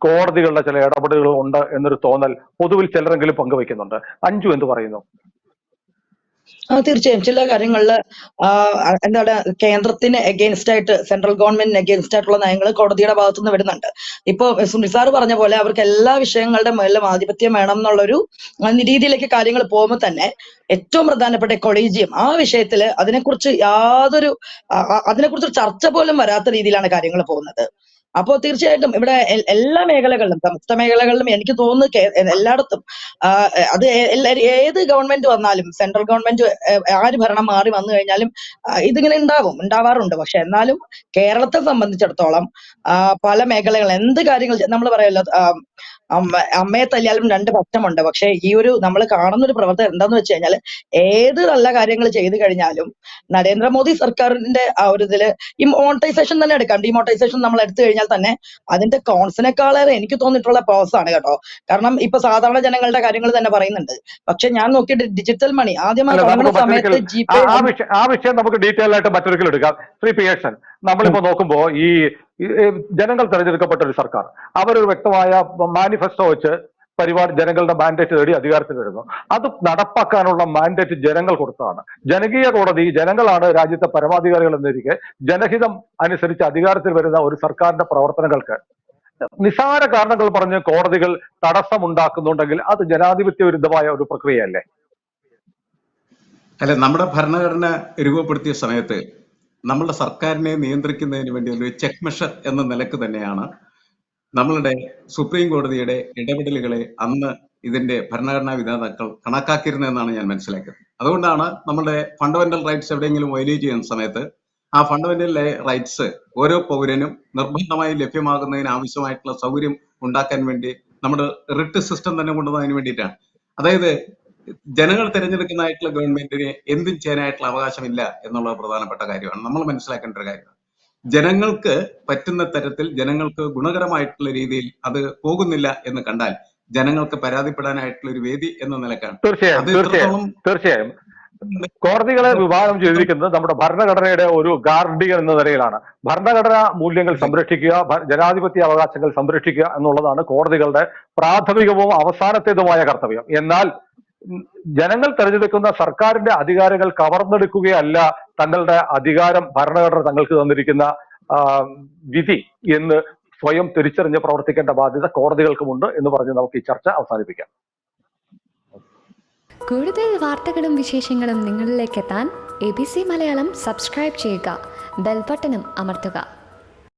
കോടതികളുടെ ചില ഇടപെടലുകൾ ഉണ്ട് എന്നൊരു തോന്നൽ പൊതുവിൽ ചിലരെങ്കിലും പങ്കുവെക്കുന്നുണ്ട്. അഞ്ചു എന്ത് പറയുന്നു? തീർച്ചയായും ചില കാര്യങ്ങളിൽ എന്താണ് കേന്ദ്രത്തിന് എഗെയിൻസ്റ്റ് ആയിട്ട്, സെൻട്രൽ ഗവൺമെന്റിന് എഗെയിൻസ്റ്റ് ആയിട്ടുള്ള നയങ്ങൾ കോടതിയുടെ ഭാഗത്തുനിന്ന് വരുന്നുണ്ട്. ഇപ്പൊ സുനിസാർ പറഞ്ഞ പോലെ അവർക്ക് എല്ലാ വിഷയങ്ങളുടെ മേലും ആധിപത്യം വേണം എന്നുള്ളൊരു രീതിയിലേക്ക് കാര്യങ്ങൾ പോകുമ്പോൾ തന്നെ ഏറ്റവും പ്രധാനപ്പെട്ട കൊളീജിയം ആ വിഷയത്തില് അതിനെക്കുറിച്ച് ചർച്ച പോലും വരാത്ത രീതിയിലാണ് കാര്യങ്ങൾ പോകുന്നത്. അപ്പോ തീർച്ചയായിട്ടും ഇവിടെ എല്ലാ മേഖലകളിലും, സമസ്ത മേഖലകളിലും എനിക്ക് തോന്നുന്നു എല്ലായിടത്തും അത് ഏത് ഗവൺമെന്റ് വന്നാലും, സെൻട്രൽ ഗവൺമെന്റ് ആര് ഭരണം മാറി വന്നു കഴിഞ്ഞാലും ഇതിങ്ങനെ ഉണ്ടാവാറുണ്ട്. പക്ഷെ എന്നാലും കേരളത്തെ സംബന്ധിച്ചിടത്തോളം പല മേഖലകൾ, എന്ത് കാര്യങ്ങൾ നമ്മൾ പറയല്ലോ, അമ്മയെ തല്ലിയാലും രണ്ട് പക്ഷമുണ്ട്. പക്ഷെ ഈ ഒരു നമ്മൾ കാണുന്ന ഒരു പ്രവർത്തനം എന്താന്ന് വെച്ച് കഴിഞ്ഞാൽ, ഏത് നല്ല കാര്യങ്ങൾ ചെയ്തു കഴിഞ്ഞാലും നരേന്ദ്രമോദി സർക്കാരിന്റെ ആ ഒരു ഇതില് ഈ മോണിറ്റൈസേഷൻ തന്നെ എടുക്കാം. ഡിമോണിറ്റൈസേഷൻ നമ്മൾ എടുത്തു കഴിഞ്ഞാൽ തന്നെ അതിന്റെ കോൺസിനേക്കാളേറെ എനിക്ക് തോന്നിയിട്ടുള്ള പ്രോസ് ആണ് കേട്ടോ. കാരണം ഇപ്പൊ സാധാരണ ജനങ്ങളുടെ കാര്യങ്ങൾ തന്നെ പറയുന്നുണ്ട്. പക്ഷെ ഞാൻ നോക്കിയിട്ട് ഡിജിറ്റൽ മണി ആദ്യമായി തുടങ്ങുന്ന സമയത്ത് ജിപേ ആ വിഷയം നമുക്ക് ഡീറ്റെയിൽ ആയിട്ട് മറ്റൊരിക്കലും എടുക്കാം. ശ്രീ പിയേഷൻ, നമ്മളിപ്പോ നോക്കുമ്പോ ഈ ജനങ്ങൾ തെരഞ്ഞെടുക്കപ്പെട്ട ഒരു സർക്കാർ അവരൊരു വ്യക്തമായ മാനിഫെസ്റ്റോ വെച്ച് പരിപാടി ജനങ്ങളുടെ മാൻഡേറ്റ് നേടി അധികാരത്തിൽ വരുന്നു. അത് നടപ്പാക്കാനുള്ള മാൻഡേറ്റ് ജനങ്ങൾ കൊടുത്തതാണ്. ജനകീയ കോടതി, ജനങ്ങളാണ് രാജ്യത്തെ പരമാധികാരികൾ എന്നിരിക്കെ ജനഹിതം അനുസരിച്ച് അധികാരത്തിൽ വരുന്ന ഒരു സർക്കാരിന്റെ പ്രവർത്തനങ്ങൾക്ക് നിസ്സാര കാരണങ്ങൾ പറഞ്ഞ് കോടതികൾ തടസ്സമുണ്ടാക്കുന്നുണ്ടെങ്കിൽ അത് ജനാധിപത്യ വിരുദ്ധമായ ഒരു പ്രക്രിയയല്ലേ? അല്ല, നമ്മുടെ ഭരണഘടന രൂപപ്പെടുത്തിയ സമയത്ത് നമ്മളുടെ സർക്കാരിനെ നിയന്ത്രിക്കുന്നതിന് വേണ്ടി ഒരു ചെക്ക് മെഷർ എന്ന നിലക്ക് തന്നെയാണ് നമ്മളുടെ സുപ്രീം കോടതിയുടെ ഇടപെടലുകളെ അന്ന് ഇതിന്റെ ഭരണഘടനാ വിധാതാക്കൾ കണക്കാക്കിയിരുന്നതെന്നാണ് ഞാൻ മനസ്സിലാക്കിയത്. അതുകൊണ്ടാണ് നമ്മുടെ ഫണ്ടമെന്റൽ റൈറ്റ്സ് എവിടെയെങ്കിലും വയലേറ്റ് ചെയ്യുന്ന സമയത്ത് ആ ഫണ്ടമെന്റൽ റൈറ്റ്സ് ഓരോ പൗരനും നിർബന്ധമായി ലഭ്യമാകുന്നതിന് ആവശ്യമായിട്ടുള്ള സൗകര്യം ഉണ്ടാക്കാൻ വേണ്ടി നമ്മുടെ റിട്ട് സിസ്റ്റം തന്നെ കൊണ്ടുവന്നതിന് വേണ്ടിയിട്ടാണ്. അതായത് ജനങ്ങൾ തിരഞ്ഞെടുക്കുന്നതായിട്ടുള്ള ഗവൺമെന്റിന് എന്തും ചെയ്യാനായിട്ടുള്ള അവകാശമില്ല എന്നുള്ള പ്രധാനപ്പെട്ട കാര്യമാണ് നമ്മൾ മനസ്സിലാക്കേണ്ട ഒരു കാര്യമാണ്. ജനങ്ങൾക്ക് പറ്റുന്ന തരത്തിൽ ജനങ്ങൾക്ക് ഗുണകരമായിട്ടുള്ള രീതിയിൽ അത് പോകുന്നില്ല എന്ന് കണ്ടാൽ ജനങ്ങൾക്ക് പരാതിപ്പെടാനായിട്ടുള്ള ഒരു വേദി എന്ന നിലക്കാണ്. അത് തീർച്ചയായും കോടതികളെ വിഭാഗം ചെയ്തിരിക്കുന്നത് നമ്മുടെ ഭരണഘടനയുടെ ഒരു ഗാർഡിയൻ എന്ന നിലയിലാണ്. ഭരണഘടനാ മൂല്യങ്ങൾ സംരക്ഷിക്കുക, ജനാധിപത്യ അവകാശങ്ങൾ സംരക്ഷിക്കുക എന്നുള്ളതാണ് കോടതികളുടെ പ്രാഥമികവും അവസാനത്തേതുമായ കർത്തവ്യം. എന്നാൽ ജനങ്ങൾ തെരഞ്ഞെടുക്കുന്ന സർക്കാരിന്റെ അധികാരങ്ങൾ കവർന്നെടുക്കുകയല്ല തങ്ങളുടെ അധികാരം ഭരണഘടന തങ്ങൾക്ക് തന്നിരിക്കുന്ന വിധി എന്ന് സ്വയം തിരിച്ചറിഞ്ഞ് പ്രവർത്തിക്കേണ്ട ബാധ്യത കോടതികൾക്കുമുണ്ട് എന്ന് പറഞ്ഞ് നമുക്ക് ഈ ചർച്ച അവസാനിപ്പിക്കാം. കൂടുതൽ വാർത്തകളും വിശേഷങ്ങളും നിങ്ങളിലേക്ക് എത്താൻ ABC മലയാളം സബ്സ്ക്രൈബ് ചെയ്യുക, ബെൽ ബട്ടണും അമർത്തുക.